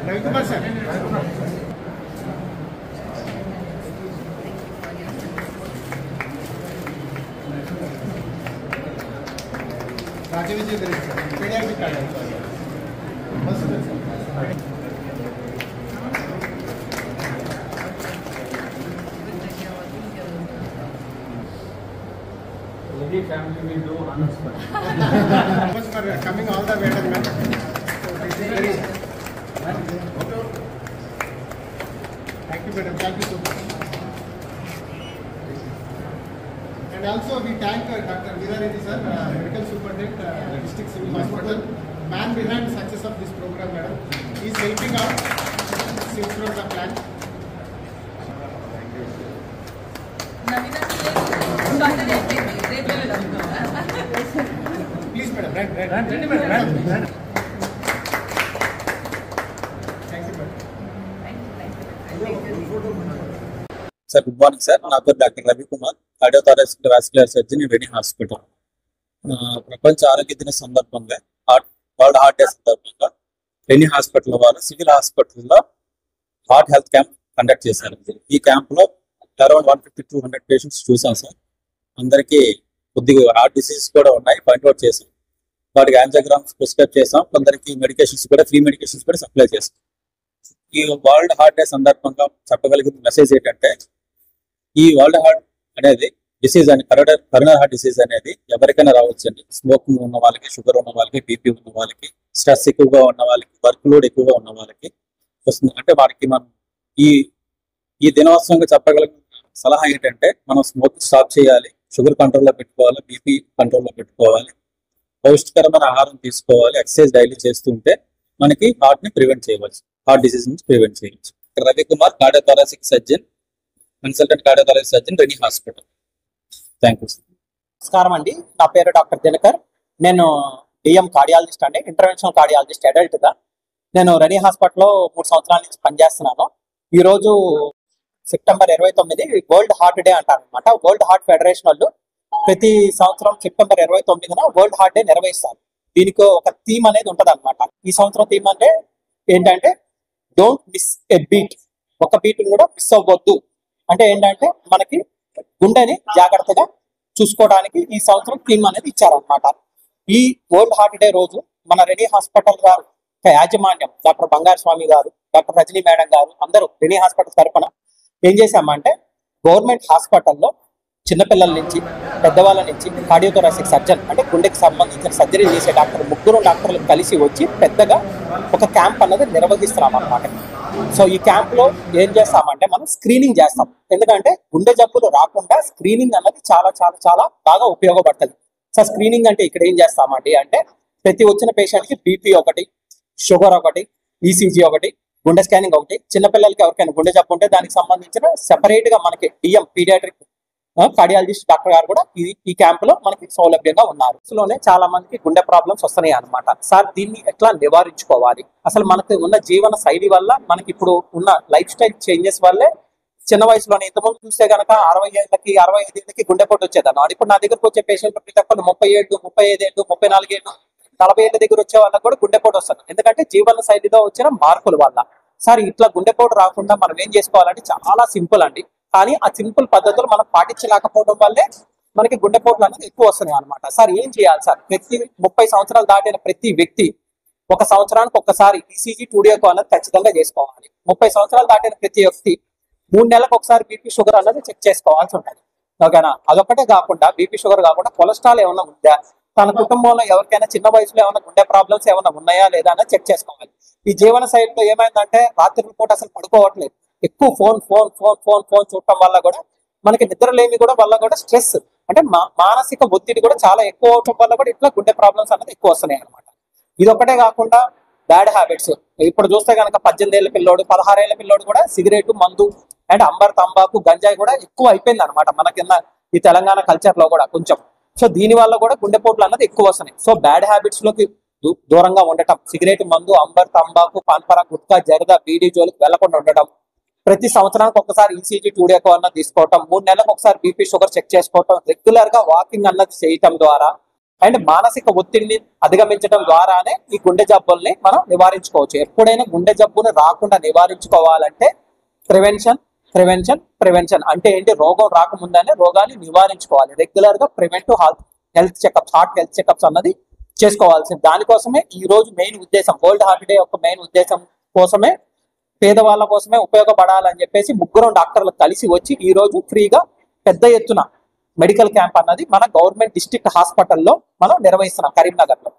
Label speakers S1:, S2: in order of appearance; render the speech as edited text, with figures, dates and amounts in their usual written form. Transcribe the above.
S1: Ravikumar sir. Rajavijay Director, Pediatric Cardiology.
S2: Every family will do honors for
S1: coming all the way to me. Thank you, madam. Thank you so much. And also we thank Dr. Veera Reddy sir, Medical Superintendent, District Civil Hospital, man behind the success of this program, madam. He is helping out since from the plan. Please, madam. Right.
S3: Sir, good morning, sir. నా పేరు doctor Ravikumar, cardiothoracic vascular surgeon in Reddy hospital. ప్రపంచ ఆరోగ్య దిన సందర్భంగా world heart day సందర్భంగా Reddy hospital వారు civil హాస్పిటల్లో heart health camp conduct చేశారు. ఈ క్యాంప్ లో అరౌండ్ 150-200 పేషెంట్స్ చూసాం సార్. అందరికీ కొద్దిగా హార్ట్ డిసీజెస్ కూడా ఉన్నాయి, పాయింట్అవుట్ చేసాం. వాటికి యాంజియోగ్రామ్స్ ప్రిస్క్రైబ్ చేసాం. కొందరికి మెడికేషన్స్ కూడా, ఫ్రీ మెడికేషన్స్ కూడా సప్లై చేసాం. ఈ వరల్డ్ హార్ట్ డే సందర్భంగా చెప్పగలిగిన మెసేజ్ ఏంటంటే, ఈ వరల్డ్ హార్ట్ అనేది డిసీజ్ అని కరోనరీ హార్ట్ డిసీజ్ అనేది ఎవరికైనా రావచ్చండి. స్మోకింగ్ ఉన్న వాళ్ళకి, షుగర్ ఉన్న వాళ్ళకి, బీపీ ఉన్న వాళ్ళకి, స్ట్రెస్ ఎక్కువగా ఉన్న వాళ్ళకి, వర్క్ లోడ్ ఎక్కువగా ఉన్న వాళ్ళకి వస్తుంది. అంటే వారికి మనం ఈ దినోత్సవంగా చెప్పగలిగిన సలహా ఏంటంటే, మనం స్మోకింగ్ స్టాప్ చేయాలి, షుగర్ కంట్రోల్లో పెట్టుకోవాలి, బీపీ కంట్రోల్లో పెట్టుకోవాలి, పౌష్టికరమైన ఆహారం తీసుకోవాలి, ఎక్సర్సైజ్ డైలీ చేస్తుంటే మనకి హార్ట్ ని ప్రివెంట్ చేయవచ్చు, హార్ట్ డిసీజ్ నుంచి ప్రివెంట్ చేయవచ్చు. Ravikumar, cardiothoracic surgeon, consultant cardiothoracic surgeon, Reddy hospital. Thank you.
S4: నమస్కారం అండి, నా పేరు డాక్టర్ దినకర్. నేను డిఎం కార్డియాలజిస్ట్ అండి, ఇంటర్వెన్షనల్ కార్డియాలజిస్ట్ అడల్ట్ గా. నేను రెడ్డి హాస్పిటల్లో 3 సంవత్సరాల నుంచి పనిచేస్తున్నాను. ఈ రోజు సెప్టెంబర్ 29 వరల్డ్ హార్ట్ డే అంటారు అనమాట. వరల్డ్ హార్ట్ ఫెడరేషన్ వాళ్ళు ప్రతి సంవత్సరం సెప్టెంబర్ 29న వరల్డ్ హార్ట్ డే నిర్వహిస్తారు. దీనికి ఒక థీమ్ అనేది ఉంటది అనమాట. ఈ సంవత్సరం థీమ్ అంటే ఏంటంటే, డోంట్ మిస్ ఎ బీట్, ఒక బీట్ కూడా మిస్ అవ్వద్దు. అంటే ఏంటంటే, మనకి గుండెని జాగ్రత్తగా చూసుకోవడానికి ఈ సంవత్సరం థీమ్ అనేది ఇచ్చారనమాట. ఈ వరల్డ్ హార్ట్ డే రోజు మన రెడ్డి హాస్పిటల్ గారు యాజమాన్యం, డాక్టర్ బంగారు స్వామి గారు, డాక్టర్ రజనీ మేడం గారు, అందరూ రెడ్డి హాస్పిటల్ తరఫున ఏం చేశామంటే, గవర్నమెంట్ హాస్పిటల్లో చిన్నపిల్లల నుంచి పెద్దవాళ్ళ నుంచి కార్డియోథొరాసిక్ సర్జన్ అంటే గుండెకి సంబంధించిన సర్జరీ చేసే ముగ్గురు డాక్టర్లు కలిసి వచ్చి పెద్దగా ఒక క్యాంప్ అన్నది నిర్వహిస్తున్నాం అన్నమాట. సో ఈ క్యాంప్ లో ఏం చేస్తామంటే, మనం స్క్రీనింగ్ చేస్తాం. ఎందుకంటే గుండె జబ్బులు రాకుండా స్క్రీనింగ్ అన్నది చాలా చాలా చాలా బాగా ఉపయోగపడుతుంది. సో స్క్రీనింగ్ అంటే ఇక్కడ ఏం చేస్తామండి అంటే, ప్రతి వచ్చిన పేషెంట్ కి బీపీ ఒకటి, షుగర్ ఒకటి, ఈసీజీ ఒకటి, గుండె స్కానింగ్ ఒకటి. చిన్నపిల్లలకి ఎవరికైనా గుండె జబ్బు ఉంటే దానికి సంబంధించిన సెపరేట్ గా మనకి డిఎం పీడియాట్రిక్ కార్డియాలజిస్ట్ డాక్టర్ గారు కూడా ఈ క్యాంప్ లో మనకి సౌలభ్యంగా ఉన్నారు. లోనే చాలా మందికి గుండె ప్రాబ్లమ్స్ వస్తున్నాయి అనమాట. సార్, దీన్ని ఎట్లా నివారించుకోవాలి? అసలు మనకి ఉన్న జీవన శైలి వల్ల, మనకి ఇప్పుడు ఉన్న లైఫ్ స్టైల్ చేంజెస్ వల్లే చిన్న వయసులోనే, ఇంతకుముందు చూస్తే కనుక 60 ఏళ్ళకి 65 ఏళ్ళకి గుండెపోటు వచ్చేదన్నమాట. ఇప్పుడు నా దగ్గరకు వచ్చే పేషెంట్ ప్రతి ఒక్కరు 30 ఏళ్ళు, 35 ఏళ్ళు, 34 ఏళ్ళు, 40 ఏళ్ళ దగ్గర వచ్చే వాళ్ళకి కూడా గుండెపోటు వస్తుంది. ఎందుకంటే జీవన శైలిలో వచ్చిన మార్పుల వల్ల. సార్, ఇట్లా గుండెపోటు రాకుండా మనం ఏం చేసుకోవాలంటే చాలా సింపుల్ అండి. కానీ ఆ సింపుల్ పద్ధతులు మనం పాటించలేకపోవడం వల్లే మనకి గుండెపోట్లు అనేది ఎక్కువ వస్తున్నాయి అనమాట. సార్, ఏం చేయాలి సార్? ప్రతి 30 సంవత్సరాలు దాటిన ప్రతి వ్యక్తి 1 సంవత్సరానికి ఒక్కసారి ఈసీజీ 2D ఎకో అనేది ఖచ్చితంగా చేసుకోవాలి. 30 సంవత్సరాలు దాటిన ప్రతి వ్యక్తి 3 నెలలకు ఒకసారి బీపీ షుగర్ అన్నది చెక్ చేసుకోవాల్సి ఉంటుంది. ఓకేనా? అదొక్కటే కాకుండా బీపీ షుగర్ కాకుండా కొలెస్ట్రాల్ ఏమైనా ఉందా, తన కుటుంబంలో ఎవరికైనా చిన్న వయసులో ఏమైనా గుండె ప్రాబ్లమ్స్ ఏమైనా ఉన్నాయా లేదా అని చెక్ చేసుకోవాలి. ఈ జీవన శైలిలో ఏమైందంటే రాత్రి పూట అసలు పడుకోవట్లేదు, ఎక్కువ phone phone phone phone phone చూడటం వల్ల కూడా మనకి నిద్రలేమి కూడా వల్ల కూడా స్ట్రెస్ అంటే మానసిక ఒత్తిడి కూడా చాలా ఎక్కువ అవటం వల్ల కూడా ఇట్లా గుండె ప్రాబ్లమ్స్ అనేది ఎక్కువ వస్తున్నాయి అనమాట. ఇది ఒకటే కాకుండా బ్యాడ్ హ్యాబిట్స్ ఇప్పుడు చూస్తే కనుక 18 ఏళ్ల పిల్లోడు 16 ఏళ్ల పిల్లోడు కూడా సిగరెట్, మందు అండ్ అంబర్, తంబాకు, గంజాయి కూడా ఎక్కువ అయిపోయింది అనమాట మన కింద ఈ తెలంగాణ కల్చర్ లో కూడా కొంచెం. సో దీని వల్ల కూడా గుండెపోట్లు అన్నది ఎక్కువ వస్తున్నాయి. సో బ్యాడ్ హ్యాబిట్స్ లోకి దూరంగా ఉండటం, సిగరెట్, మందు, అంబర్, తంబాకు, పాన్పరా, గుట్కా, జరద, బీడీ జోలికి వెళ్లకుండా ఉండటం, ప్రతి సంవత్సరానికి ఒకసారి ఈసీజీ 2D ఎకో అన్నది తీసుకోవటం, 3 నెలలకు ఒకసారి బీపీ షుగర్ చెక్ చేసుకోవటం, రెగ్యులర్ గా వాకింగ్ అన్నది చేయటం ద్వారా అండ్ మానసిక ఒత్తిడిని అధిగమించడం ద్వారానే ఈ గుండె జబ్బుల్ని మనం నివారించుకోవచ్చు. ఎప్పుడైనా గుండె జబ్బుని రాకుండా నివారించుకోవాలంటే ప్రివెన్షన్ ప్రివెన్షన్ ప్రివెన్షన్ అంటే ఏంటి? రోగం రాకముందనే రోగాన్ని నివారించుకోవాలి. రెగ్యులర్ గా preventive health checkups, heart health checkups అన్నది చేసుకోవాల్సింది. దానికోసమే ఈ రోజు మెయిన్ ఉద్దేశం, వరల్డ్ హార్ట్ డే యొక్క మెయిన్ ఉద్దేశం కోసమే, పేదవాళ్ళ కోసమే ఉపయోగపడాలని చెప్పేసి 3 డాక్టర్లు కలిసి వచ్చి ఈ రోజు ఫ్రీగా పెద్ద ఎత్తున మెడికల్ క్యాంప్ అన్నది మన గవర్నమెంట్ డిస్ట్రిక్ట్ హాస్పిటల్లో మనం నిర్వహిస్తున్నాం కరీంనగర్ లో.